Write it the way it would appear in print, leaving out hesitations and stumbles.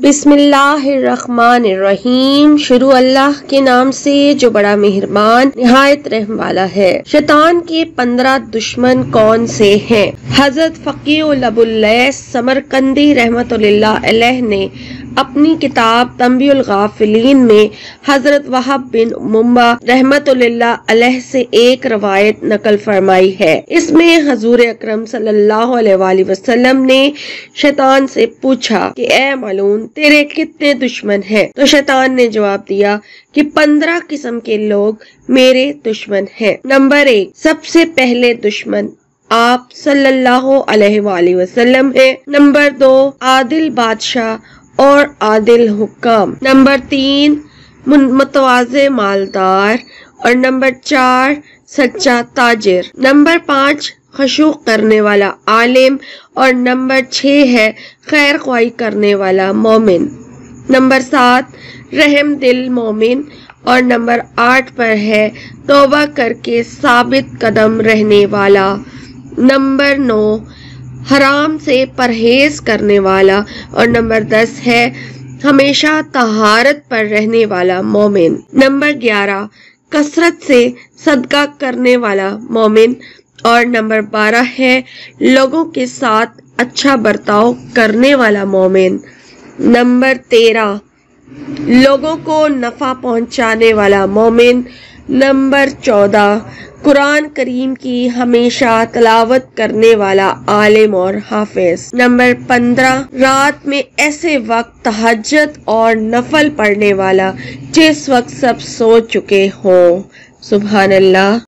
بسم اللہ الرحمن الرحیم۔ شروع اللہ کے نام سے جو بڑا مہربان نہایت رحم والا ہے۔ شیطان کے 15 دشمن کون سے ہیں؟ حضرت فقی ابو اللیث سمرقندی رحمۃ اللہ علیہ نے اپنی کتاب تنبیہ الغافلین میں حضرت وہب بن منبع رحمۃ اللہ علیہ سے ایک روایت نقل فرمائی ہے۔ اس میں حضور اکرم صلی اللہ علیہ وآلہ وسلم نے شیطان سے پوچھا کہ اے ملعون، تیرے کتنے دشمن ہیں؟ تو شیطان نے جواب دیا کہ 15 قسم کے لوگ میرے دشمن ہیں۔ نمبر 1، سب سے پہلے دشمن آپ صلی اللہ علیہ وآلہ وسلم ہے۔ نمبر 2، عادل بادشاہ اور عادل حکام۔ نمبر 3، متواضع مالدار۔ اور نمبر 4، سچا تاجر۔ نمبر 5، خشوع کرنے والا عالم۔ اور نمبر 6 ہے خیر خواہی کرنے والا مومن۔ نمبر 7، رحم دل مومن۔ اور نمبر 8 پر ہے توبہ کر کے ثابت قدم رہنے والا۔ نمبر 9، حرام سے پرہیز کرنے والا۔ اور نمبر 10 ہے ہمیشہ طہارت پر رہنے والا مومن۔ نمبر 11، کثرت سے صدقہ کرنے والا مومن۔ اور نمبر 12 ہے لوگوں کے ساتھ اچھا برتاؤ کرنے والا مومن۔ نمبر 13، لوگوں کو نفع پہنچانے والا مومن۔ نمبر 14، قرآن کریم کی ہمیشہ تلاوت کرنے والا عالم اور حافظ۔ نمبر 15، رات میں ایسے وقت تہجد اور نفل پڑھنے والا جس وقت سب سو چکے ہوں۔ سبحان اللہ۔